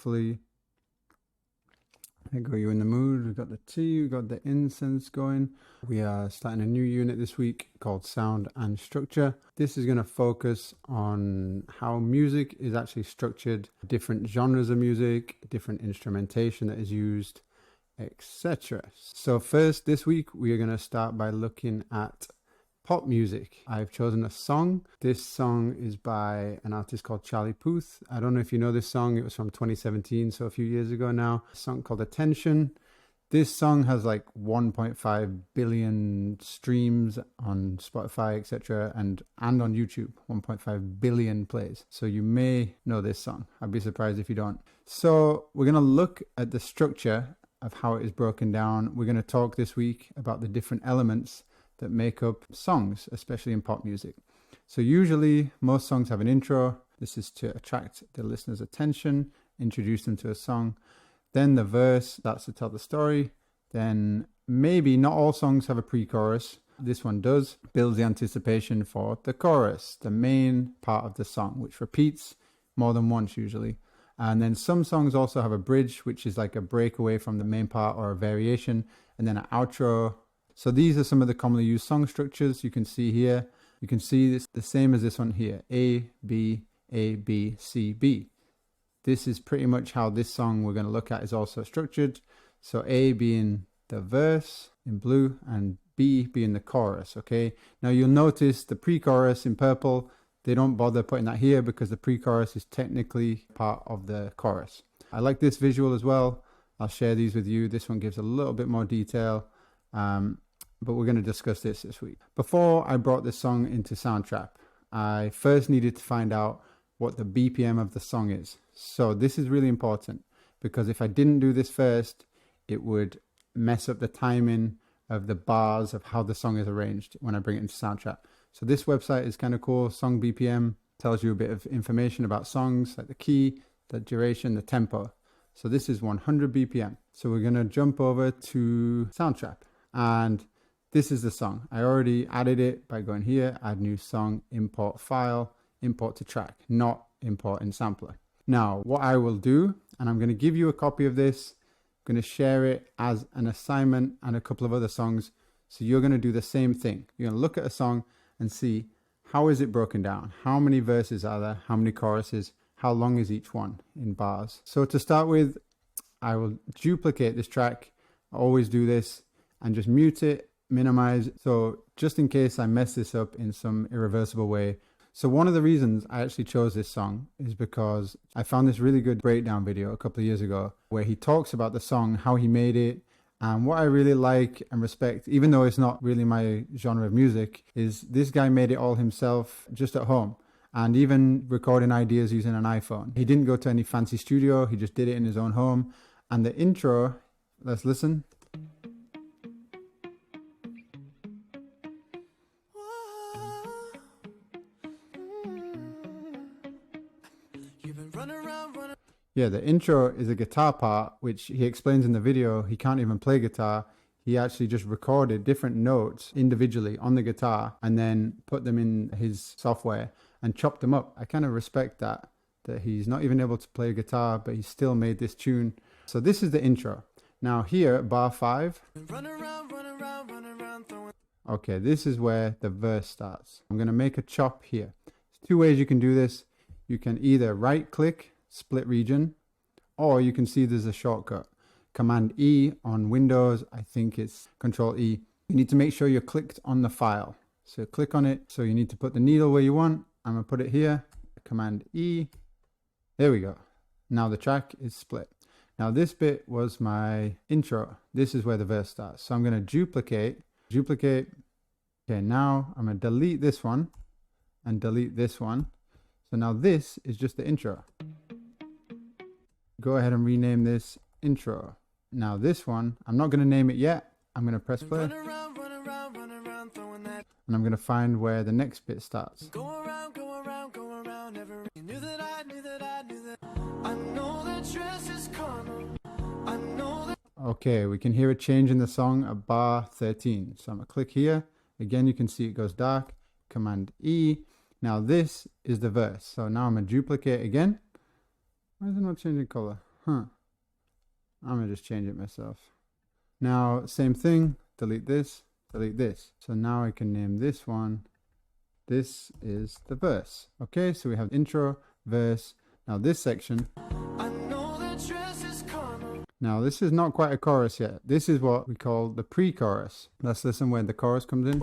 hopefully I got you in the mood. We've got the tea, we've got the incense going. We are starting a new unit this week called Sound and Structure. This is going to focus on how music is actually structured, different genres of music, different instrumentation that is used, etc. So first, this week, we are going to start by looking at pop music. I've chosen a song. This song is by an artist called Charlie Puth. I don't know if you know this song. It was from 2017, so a few years ago now. A song called Attention. This song has like 1.5 billion streams on Spotify, etc. and on YouTube, 1.5 billion plays. So you may know this song. I'd be surprised if you don't. So we're going to look at the structure of how it is broken down. We're going to talk this week about the different elements that make up songs, especially in pop music. So usually most songs have an intro. This is to attract the listener's attention, introduce them to a song. Then the verse, that's to tell the story. Then maybe not all songs have a pre-chorus. This one does. Builds the anticipation for the chorus, the main part of the song, which repeats more than once usually. And then some songs also have a bridge, which is like a breakaway from the main part or a variation, and then an outro. So these are some of the commonly used song structures you can see here. You can see this the same as this one here. A, B, C, B. This is pretty much how this song we're going to look at is also structured. So A being the verse in blue and B being the chorus, okay? Now you'll notice the pre-chorus in purple, they don't bother putting that here because the pre-chorus is technically part of the chorus. I like this visual as well. I'll share these with you. This one gives a little bit more detail. But we're going to discuss this week. Before I brought this song into Soundtrap, I first needed to find out what the BPM of the song is. So this is really important because if I didn't do this first, it would mess up the timing of the bars of how the song is arranged when I bring it into Soundtrap. So this website is kind of cool. Song BPM tells you a bit of information about songs, like the key, the duration, the tempo. So this is 100 BPM. So we're going to jump over to Soundtrap. And this is the song. I already added it by going here, add new song, import file, import to track, not import in sampler. Now, what I will do, and I'm going to give you a copy of this, I'm going to share it as an assignment and a couple of other songs. So you're going to do the same thing. You're going to look at a song and see how is it broken down? How many verses are there? How many choruses? How long is each one in bars? So to start with, I will duplicate this track. I always do this and just mute it, minimize. So just in case I mess this up in some irreversible way. So one of the reasons I actually chose this song is because I found this really good breakdown video a couple of years ago where he talks about the song, how he made it. And what I really like and respect, even though it's not really my genre of music, is this guy made it all himself just at home. And even recording ideas using an iPhone. He didn't go to any fancy studio. He just did it in his own home. And the intro, let's listen. Yeah, the intro is a guitar part, which he explains in the video. He can't even play guitar. He actually just recorded different notes individually on the guitar and then put them in his software and chopped them up. I kind of respect that he's not even able to play guitar, but he still made this tune. So this is the intro. Now here, bar 5. Okay, this is where the verse starts. I'm going to make a chop here. There's 2 ways you can do this. You can either right click, split region, or you can see there's a shortcut. Command E on Windows, I think it's Control E. You need to make sure you're clicked on the file. So click on it. So you need to put the needle where you want. I'm going to put it here. Command E. There we go. Now the track is split. Now this bit was my intro. This is where the verse starts. So I'm going to duplicate. Okay, now I'm going to delete this one and delete this one. So now this is just the intro. Go ahead and rename this intro. Now this one, I'm not going to name it yet. I'm going to press play. And I'm going to find where the next bit starts. Okay, we can hear a change in the song at bar 13. So I'm going to click here. Again, you can see it goes dark. Command E. Now this is the verse. So now I'm going to duplicate again. Why is it not changing color? I'm gonna just change it myself. Now, same thing, delete this, delete this. So now I can name this one. This is the verse. Okay, so we have intro, verse. Now this section. Now this is not quite a chorus yet. This is what we call the pre-chorus. Let's listen when the chorus comes in.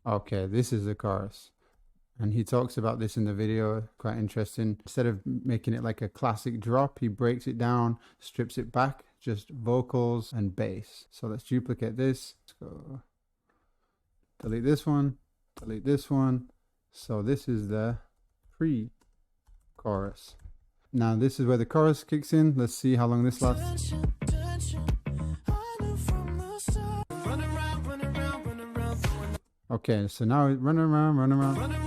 Okay, this is the chorus. And he talks about this in the video, quite interesting. Instead of making it like a classic drop, he breaks it down, strips it back, just vocals and bass. So let's duplicate this. Let's go delete this one, delete this one. So this is the pre-chorus. Now this is where the chorus kicks in. Let's see how long this lasts. Okay, so now run around, run around.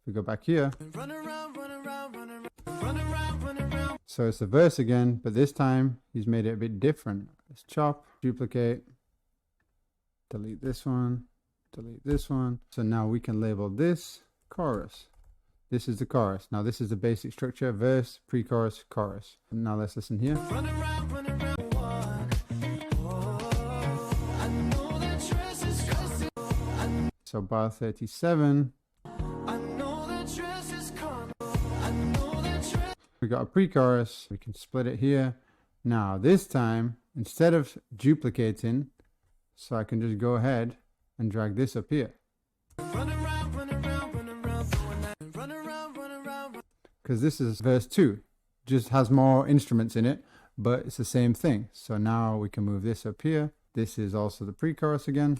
We go back here. So it's the verse again, but this time he's made it a bit different. Let's chop, duplicate, delete this one, delete this one. So now we can label this chorus. This is the chorus. Now this is the basic structure: verse, pre-chorus, chorus. And now let's listen here. So bar 37. We got a pre-chorus. We can split it here. Now this time, instead of duplicating, so I can just go ahead and drag this up here. Because this is verse 2. Just has more instruments in it, but it's the same thing. So now we can move this up here. This is also the pre-chorus again.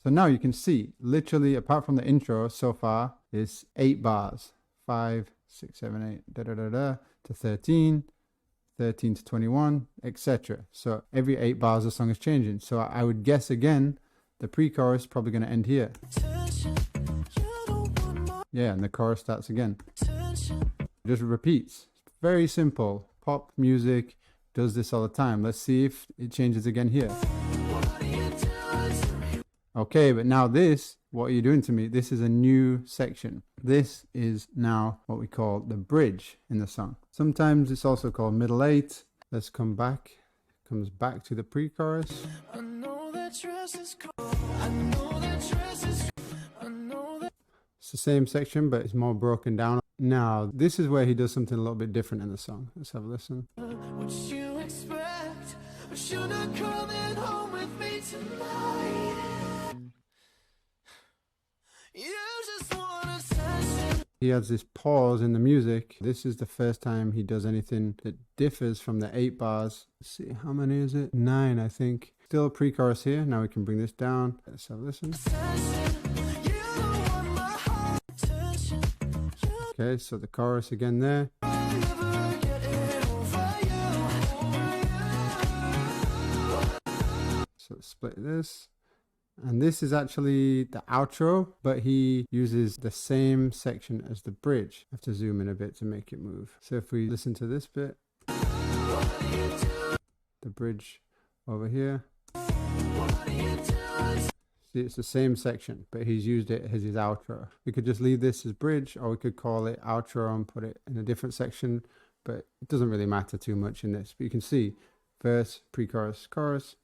So now you can see, literally, apart from the intro so far, is 8 bars. 5, 6, 7, 8, da da da da, to 13, 13 to 21, etc. So every 8 bars the song is changing. So I would guess again, the pre-chorus is probably going to end here. Yeah, and the chorus starts again. It just repeats. Very simple. Pop music does this all the time. Let's see if it changes again here. Okay, but now this, what are you doing to me? This is a new section. This is now what we call the bridge in the song. Sometimes it's also called middle 8. Let's come back. Comes back to the pre-chorus. It's the same section, but it's more broken down. Now, this is where he does something a little bit different in the song. Let's have a listen. What you expect, but you're not coming home with me tonight. He has this pause in the music. This is the first time he does anything that differs from the 8 bars. Let's see, how many is it? 9, I think. Still pre-chorus here. Now we can bring this down. Let's have a listen. Okay, so the chorus again there. So let's split this. And this is actually the outro, but he uses the same section as the bridge. I have to zoom in a bit to make it move. So if we listen to this bit, the bridge over here. See, it's the same section, but he's used it as his outro. We could just leave this as bridge, or we could call it outro and put it in a different section, but it doesn't really matter too much in this. But you can see verse, pre-chorus, chorus,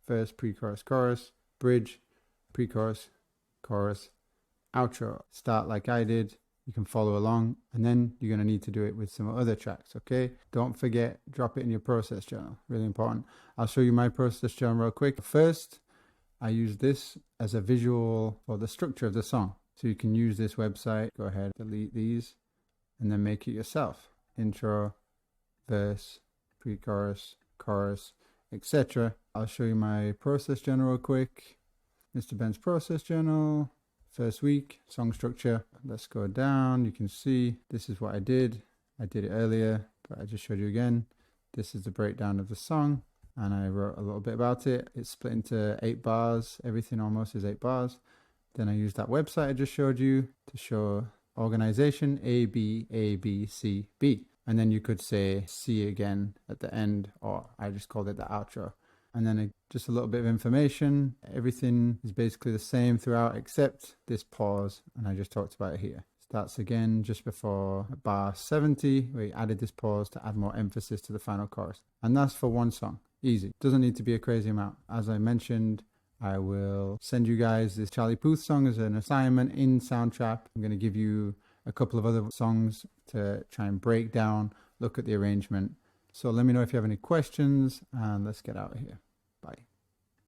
verse, pre-chorus, chorus, bridge, pre-chorus, chorus, outro. Start like I did. You can follow along, and then you're going to need to do it with some other tracks, okay? Don't forget, drop it in your process journal. Really important. I'll show you my process journal real quick. First, I use this as a visual for the structure of the song. So you can use this website. Go ahead, delete these, and then make it yourself. Intro, verse, pre-chorus, chorus, etc. I'll show you my process journal real quick. Mr. Ben's process journal, first week, song structure. Let's go down. You can see this is what I did. I did it earlier, but I just showed you again. This is the breakdown of the song, and I wrote a little bit about it. It's split into 8 bars. Everything almost is 8 bars. Then I used that website I just showed you to show organization, A, B, A, B, C, B. And then you could say C again at the end, or I just called it the outro. and then just a little bit of information. Everything is basically the same throughout except this pause, and I just talked about it here. Starts again just before bar 70. We added this pause to add more emphasis to the final chorus, and that's for one song. Easy. Doesn't need to be a crazy amount. As I mentioned, I will send you guys this Charlie Puth song as an assignment in Soundtrap. I'm going to give you a couple of other songs to try and break down, look at the arrangement. So let me know if you have any questions, and let's get out of here. Bye.